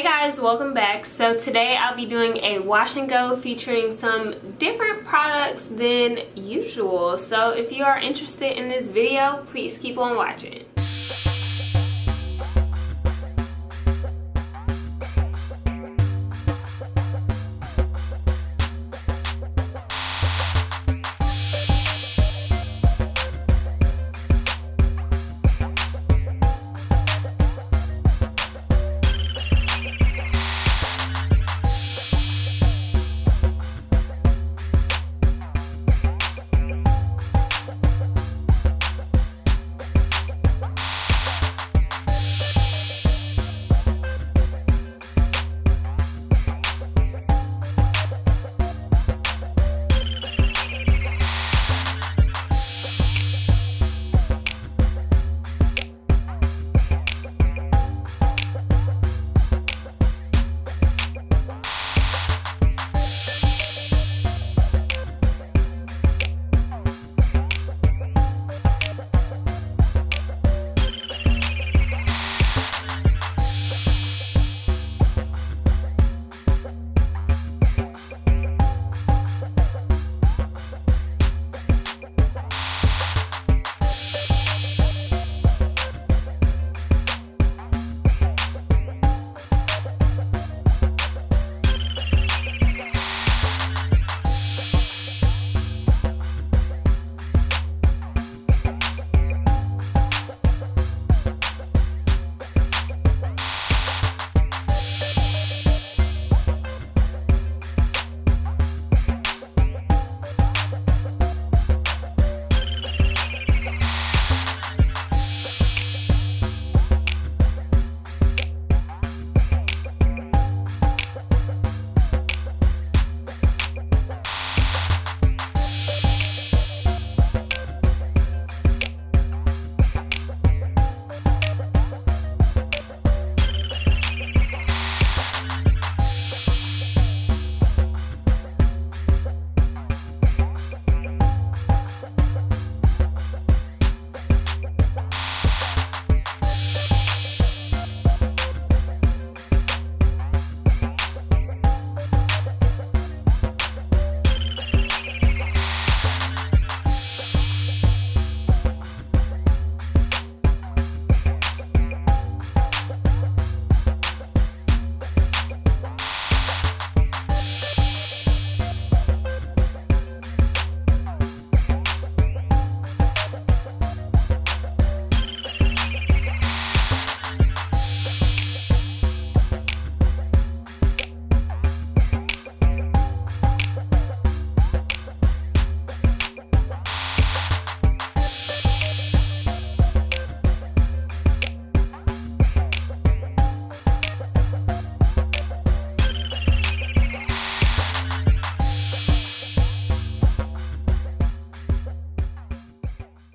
Hey guys, welcome back. So today I'll be doing a wash and go featuring some different products than usual. So if you are interested in this video, please keep on watching.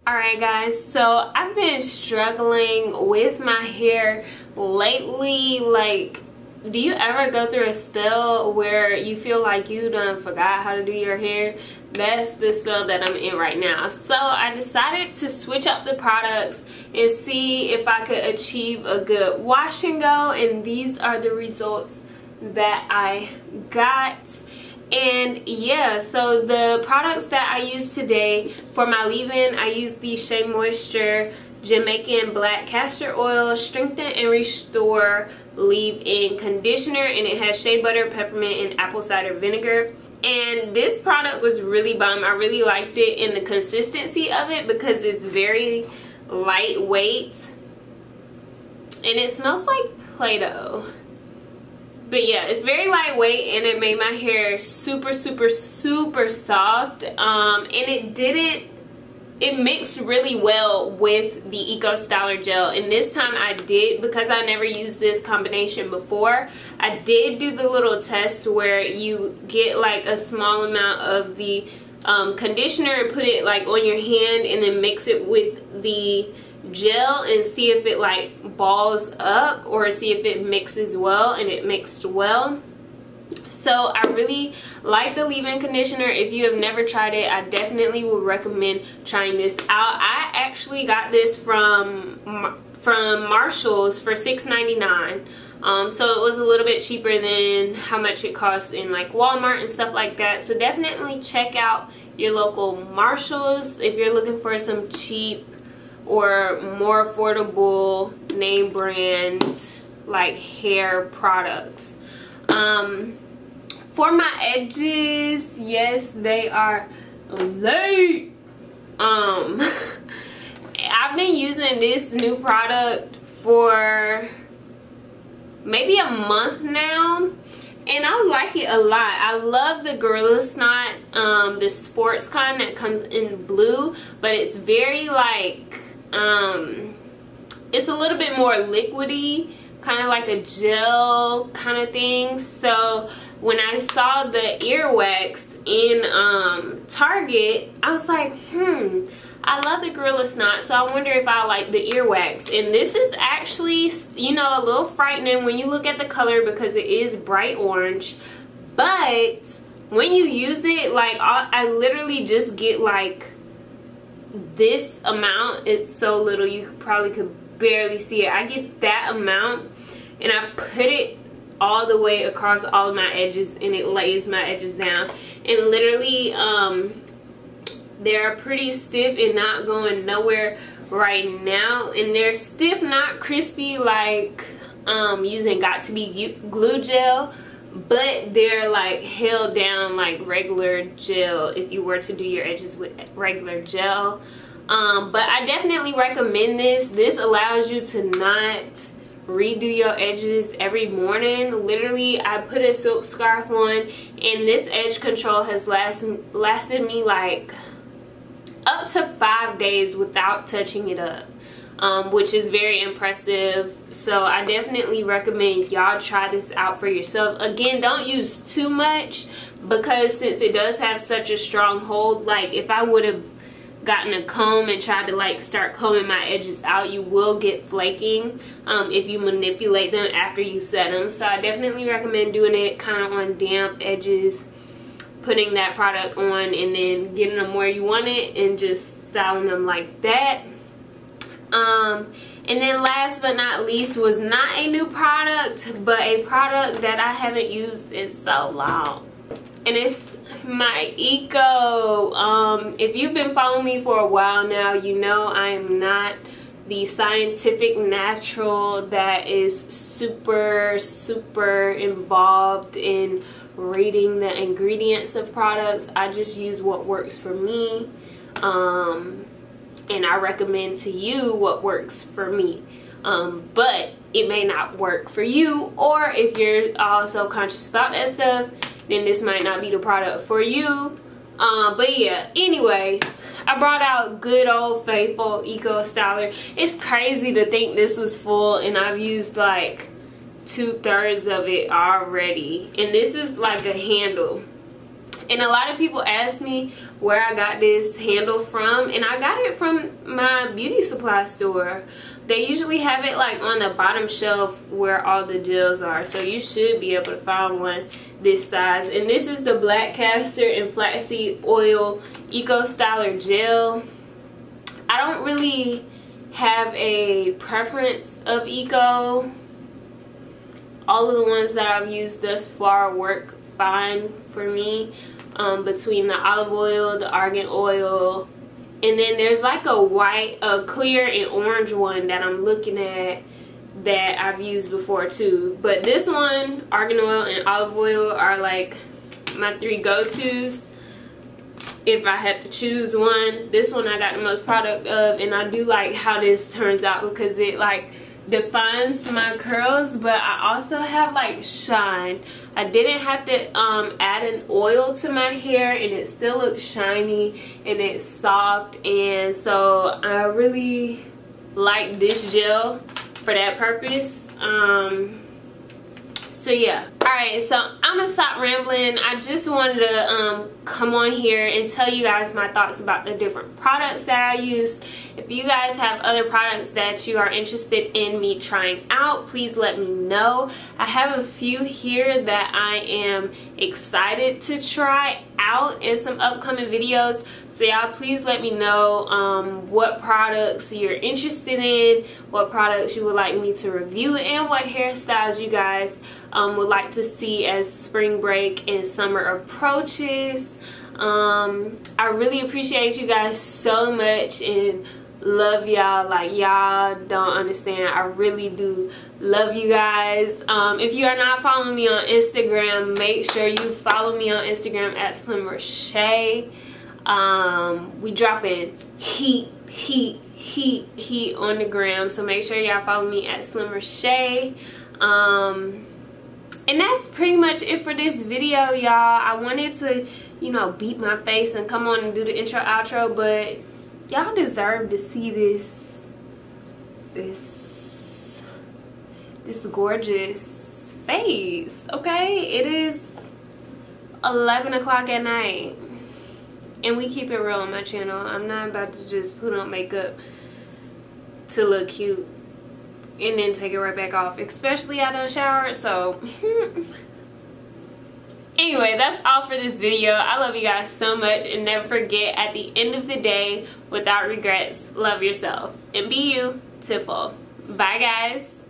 Alright guys, so I've been struggling with my hair lately. Like, do you ever go through a spell where you feel like you done forgot how to do your hair? That's the spell that I'm in right now. So I decided to switch up the products and see if I could achieve a good wash and go, and these are the results that I got. And yeah, so the products that I use today for my leave-in, I use the Shea Moisture Jamaican Black Castor Oil Strengthen and Restore Leave-In Conditioner, and it has shea butter, peppermint, and apple cider vinegar. And this product was really bomb. I really liked it in the consistency of it because it's very lightweight and it smells like Play-Doh. But yeah, it's very lightweight and it made my hair super soft. And it mixed really well with the Eco Styler gel. And this time I did, because I never used this combination before, I did do the little test where you get like a small amount of the conditioner and put it like on your hand and then mix it with the gel and see if it like balls up or see if it mixes well, and it mixed well. So I really like the leave-in conditioner. If you have never tried it, I definitely would recommend trying this out. I actually got this from Marshall's for $6.99. So it was a little bit cheaper than how much it costs in like Walmart and stuff like that. So definitely check out your local Marshalls if you're looking for some cheap or more affordable name brand like hair products. For my edges, yes, they are late. I've been using this new product for maybe a month now, and I like it a lot. I love the Gorilla Snot, the sports kind that comes in blue, but it's very like it's a little bit more liquidy, kind of like a gel kind of thing. So when I saw the earwax in Target, I was like, I love the Gorilla Snot, so I wonder if I like the earwax. And this is actually, you know, a little frightening when you look at the color because it is bright orange. But when you use it, like, I literally just get like this amount. It's so little you probably could barely see it. I get that amount and I put it all the way across all of my edges, and it lays my edges down. And literally, they're pretty stiff and not going nowhere right now. And they're stiff, not crispy like using Got To Be glue gel, but they're like held down like regular gel if you were to do your edges with regular gel. But I definitely recommend this. This allows you to not redo your edges every morning. Literally, I put a silk scarf on, and this edge control has lasted me like up to 5 days without touching it up, which is very impressive. So I definitely recommend y'all try this out for yourself. Again, don't use too much, because since it does have such a strong hold, like if I would have gotten a comb and tried to like start combing my edges out, you will get flaking if you manipulate them after you set them. So I definitely recommend doing it kind of on damp edges, putting that product on, and then getting them where you want it and just styling them like that. And then last but not least was not a new product, but a product that I haven't used in so long, and it's my Eco. If you've been following me for a while now, you know I am not the scientific natural that is super involved in reading the ingredients of products. I just use what works for me, and I recommend to you what works for me. But it may not work for you, or if you're also conscious about that stuff, then this might not be the product for you. But yeah, anyway, I brought out good old faithful Eco Styler. It's crazy to think this was full and I've used like 2/3 of it already. And this is like a handle. And a lot of people ask me where I got this handle from, and I got it from my beauty supply store. They usually have it like on the bottom shelf where all the gels are, so you should be able to find one this size. And this is the black castor and flaxseed oil Eco Styler gel. I don't really have a preference of Eco. All of the ones that I've used thus far work fine for me, between the olive oil, the argan oil, and then there's like a clear and orange one that I'm looking at that I've used before too. But this one, argan oil and olive oil, are like my 3 go-tos if I had to choose one. This one I got the most product of, and I do like how this turns out because it like defines my curls, but I also have like shine. I didn't have to add an oil to my hair, and it still looks shiny and it's soft, and so I really like this gel for that purpose. So yeah, alright, so I'm gonna stop rambling. I just wanted to come on here and tell you guys my thoughts about the different products that I used. If you guys have other products that you are interested in me trying out, please let me know. I have a few here that I am excited to try out in some upcoming videos. So y'all, please let me know what products you're interested in, what products you would like me to review, and what hairstyles you guys would like to see as spring break and summer approaches. I really appreciate you guys so much and love y'all like y'all don't understand. I really do love you guys. If you are not following me on Instagram, make sure you follow me on Instagram at Reshae. We dropping heat on the gram, so make sure y'all follow me at Reshae. And that's pretty much it for this video, y'all. I wanted to, you know, beat my face and come on and do the intro outro, but y'all deserve to see this gorgeous face, okay? It is 11 o'clock at night and we keep it real on my channel. I'm not about to just put on makeup to look cute and then take it right back off, especially I done showered. So anyway, that's all for this video. I love you guys so much, and never forget, at the end of the day, without regrets, love yourself and be you, Tiffle. Bye guys.